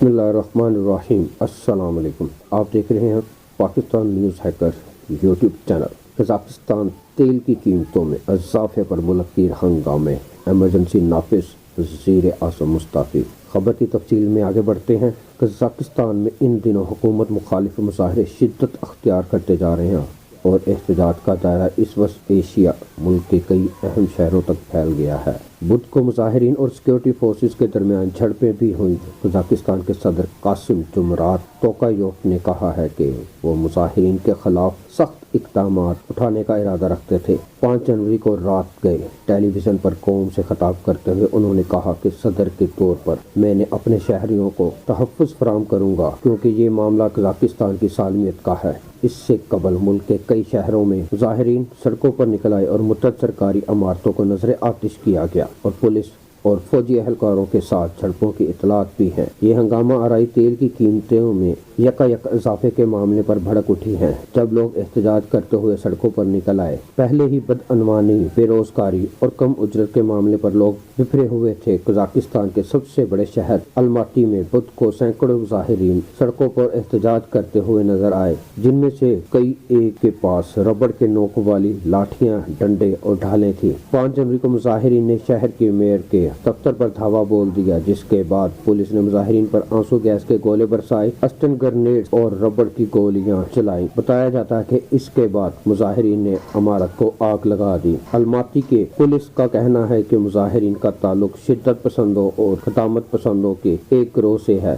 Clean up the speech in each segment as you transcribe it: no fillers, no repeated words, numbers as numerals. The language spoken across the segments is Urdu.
بسم اللہ الرحمن الرحیم۔ السلام علیکم، آپ دیکھ رہے ہیں Pakistan news hacker YouTube channel. Kazakhstan تیل کی قیمتوں میں اضافے پر ملک کی ہنگامے، ایمرجنسی نافذ، وزیر اعظم مستعفی۔ خبر کی تفصیل میں آگے بڑھتے ہیں۔ قزاقستان میں ان دنوں حکومت مخالف مظاہرے شدت اختیار کرتے جا رہے ہیں اور احتجاج کا دائرہ اس وقت ایشیا ملک کے کئی اہم شہروں تک پھیل گیا ہے۔ بدھ کو مظاہرین اور سیکورٹی فورسز کے درمیان جھڑپیں بھی ہوئیں۔ قزاقستان کے صدر قاسم جمعرات توقایوف نے کہا ہے کہ وہ مظاہرین کے خلاف سخت اقدامات اٹھانے کا ارادہ رکھتے تھے۔ 5 جنوری کو رات گئے ٹیلی ویژن پر قوم سے خطاب کرتے ہوئے انہوں نے کہا کہ صدر کے طور پر میں نے اپنے شہریوں کو تحفظ فراہم کروں گا کیونکہ یہ معاملہ قزاقستان کی سالمیت کا ہے۔ اس سے قبل ملک کے کئی شہروں میں مظاہرین سڑکوں پر نکل آئے اور متعدد سرکاری عمارتوں کو نذر آتش کیا گیا اور پولیس اور فوجی اہلکاروں کے ساتھ جھڑپوں کی اطلاعات بھی ہیں۔ یہ ہنگامہ آرائی تیل کی قیمتوں میں یک اضافے کے معاملے پر بھڑک اٹھی ہیں جب لوگ احتجاج کرتے ہوئے سڑکوں پر نکل آئے۔ پہلے ہی بدعنوانی، بے روزگاری اور کم اجرت کے معاملے پر لوگ بکھرے ہوئے تھے۔ قزاقستان کے سب سے بڑے شہر الماتی میں بدھ کو سینکڑوں مظاہرین سڑکوں پر احتجاج کرتے ہوئے نظر آئے، جن میں سے کئی ایک کے پاس ربڑ کے نوک والی لاٹھیاں، ڈنڈے اور ڈھالیں تھیں۔ 5 جنوری کو مظاہرین نے شہر کے میئر کے دفتر پر دھاوا بول دیا، جس کے بعد پولیس نے مظاہرین پر آنسو گیس کے گولے برسائے، اسٹن گرنیڈ اور ربڑ کی گولیاں چلائیں۔ بتایا جاتا ہے کہ اس کے بعد مظاہرین نے عمارت کو آگ لگا دی۔ الماتی کے پولیس کا کہنا ہے کہ مظاہرین کا تعلق شدت پسندوں اور خدامت پسندوں کے ایک گروہ سے ہے۔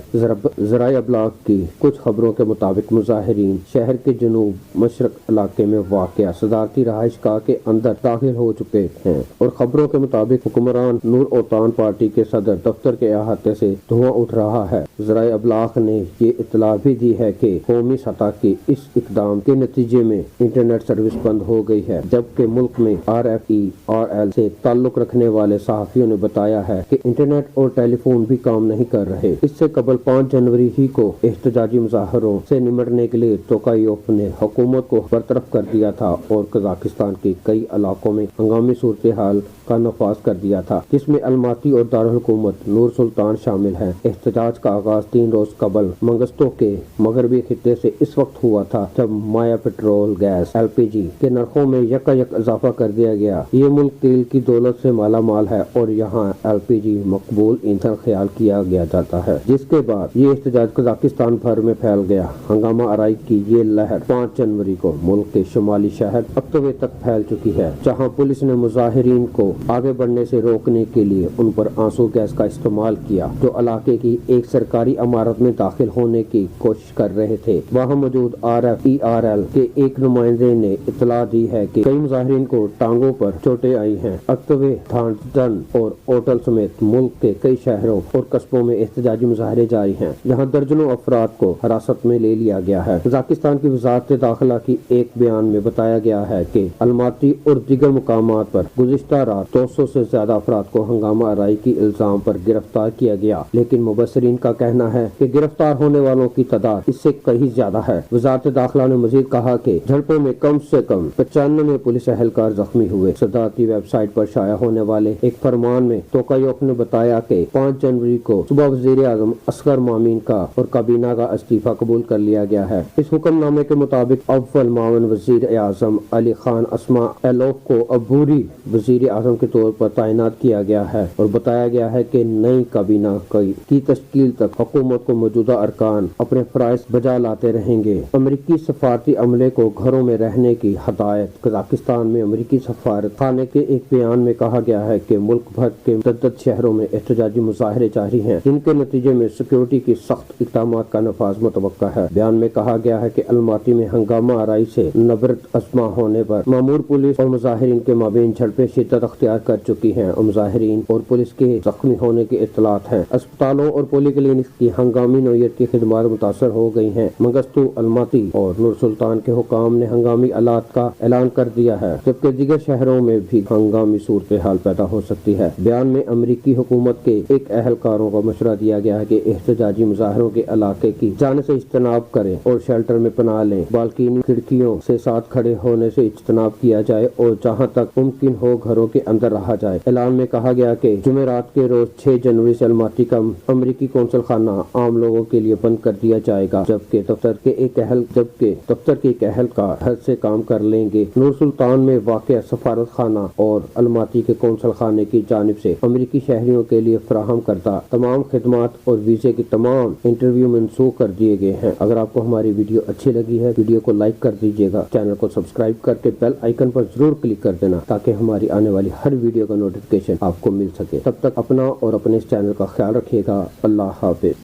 ذرائع ابلاغ کی کچھ خبروں کے مطابق مظاہرین شہر کے جنوب مشرق علاقے میں واقع صدارتی رہائش گاہ کے اندر داخل ہو چکے ہیں اور خبروں کے مطابق حکمران نور اوتان پارٹی کے صدر دفتر کے احاطے سے دھواں اٹھ رہا ہے۔ ذرائع ابلاغ نے یہ اطلاع بھی دی ہے کہ قومی سطح کے اس اقدام کے نتیجے میں انٹرنیٹ سروس بند ہو گئی ہے، جبکہ ملک میں RFERL سے تعلق رکھنے والے صحافیوں نے بتایا ہے کہ انٹرنیٹ اور ٹیلی فون بھی کام نہیں کر رہے۔ اس سے قبل 5 جنوری ہی کو احتجاجی مظاہروں سے نمٹنے کے لیے توقایوف نے حکومت کو برطرف کر دیا تھا اور قزاقستان کے کئی علاقوں میں ہنگامی صورتحال کا نفاذ کر دیا تھا، جس میں الماتی اور دارالحکومت نور سلطان شامل ہیں۔ احتجاج کا آغاز 3 روز قبل منگستو کے مغربی خطے سے اس وقت ہوا تھا جب مایا پیٹرول، گیس، LPG کے نرخوں میں یک اضافہ کر دیا گیا۔ یہ ملک تیل کی دولت سے مالا مال ہے اور یہاں LPG مقبول ایندھن خیال کیا گیا جاتا ہے، جس کے بعد یہ احتجاج قزاقستان بھر میں پھیل گیا۔ ہنگامہ آرائی کی یہ لہر 5 جنوری کو ملک کے شمالی شہر اکتوے تک پھیل چکی ہے، جہاں پولیس نے مظاہرین کو آگے بڑھنے سے روکنے کے لیے ان پر آنسو گیس کا استعمال کیا، جو علاقے کی ایک سرکاری عمارت میں داخل ہونے کی کوشش کر رہے تھے۔ وہاں موجود RFERL کے ایک نمائندے نے اطلاع دی ہے کہ کئی مظاہرین کو ٹانگوں پر چوٹیں آئی ہیں۔ اکتوے، تھانڈن اور اوٹل سمیت ملک کے کئی شہروں اور قصبوں میں احتجاجی مظاہرے جاری ہیں، جہاں درجنوں افراد کو حراست میں لے لیا گیا ہے۔ قزاقستان کی وزارت داخلہ کی ایک بیان میں بتایا گیا ہے کہ الماتی اور دیگر مقامات پر گزشتہ رات 200 سے زیادہ افراد کو ہنگامہ آرائی کی الزام پر گرفتار کیا گیا، لیکن مبصرین کا کہنا ہے کہ گرفتار ہونے والوں کی تعداد اس سے کہیں زیادہ ہے۔ وزارت داخلہ نے مزید کہا کہ جھڑپوں میں کم سے کم 95 پولیس اہلکار زخمی ہوئے۔ صدارتی ویب سائٹ پر شائع ہونے والے ایک فرمان میں توقایوف نے بتایا کہ 5 جنوری کو صبح وزیر اعظم اصغر مامین کا اور کابینہ کا استعفیٰ قبول کر لیا گیا ہے۔ اس حکم نامے کے مطابق اول معاون وزیر اعظم علی خان اسما ایلوف کو عبوری وزیر اعظم کے طور پر تعینات کیا گیا ہے اور بتایا گیا ہے کہ نئی کابینہ کی تشکیل تک حکومت کو موجودہ ارکان اپنے فرائض بجا لاتے رہیں گے۔ امریکی سفارتی عملے کو گھروں میں رہنے کی ہدایت۔ قزاقستان میں امریکی سفارت خانے کے ایک بیان میں کہا گیا ہے کہ ملک بھر کے متعدد شہروں میں احتجاجی مظاہرے جاری ہیں، جن کے نتیجے میں سیکورٹی کی سخت اقدامات کا نفاذ متوقع ہے۔ بیان میں کہا گیا ہے کہ الماتی میں ہنگامہ آرائی سے نبرد ازما ہونے پر مامور پولیس اور مظاہرین کے مابین جھڑپیں شدت اختیار کر چکی ہیں اور مظاہرین اور پولیس کے زخمی ہونے کی اطلاعات ہیں۔ اسپتالوں اور پولی کلینکس کی ہنگامی نوعیت کی خدمات متاثر ہو گئی ہیں۔ منگستو، الماتی اور نور سلطان کے حکام نے ہنگامی آلات کا اعلان کر دیا ہے، جبکہ دیگر شہروں میں بھی ہنگامی صورتحال پیدا ہو سکتی ہے۔ بیان میں امریکی حکومت کے ایک اہلکاروں کو مشورہ دیا گیا ہے کہ احتجاجی مظاہروں کے علاقے کی جانے سے اجتناب کریں اور شیلٹر میں پناہ لیں۔ بالکنی کھڑکیوں سے ساتھ کھڑے ہونے سے اجتناب کیا جائے اور جہاں تک ممکن ہو گھروں کے اندر رہا جائے۔ اعلان میں کہا گیا کہ جمعرات کے روز 6 جنوری سے الماٹی کا امریکی قونصل خانہ عام لوگوں کے لیے بند کر دیا جائے گا، جبکہ دفتر کے ایک اہلکار گھر سے کام کر لیں گے۔ نور سلطان میں واقع سفارت خانہ اور الماٹی کے قونصل خانے کی جانب سے امریکی شہریوں کے لیے فراہم کردہ تمام خدمات اور ویزے کی تمام انٹرویو منسوخ کر دیے گئے ہیں۔ اگر آپ کو ہماری ویڈیو اچھی لگی ہے، ویڈیو کو لائک کر دیجیے گا، چینل کو سبسکرائب کر کے بیل آئیکن پر ضرور کلک کر دینا تاکہ ہماری آنے والی ہر ویڈیو کا نوٹیفکیشن آپ کو مل سکے۔ تب تک اپنا اور اپنے اس چینل کا خیال رکھیے گا۔ اللہ حافظ۔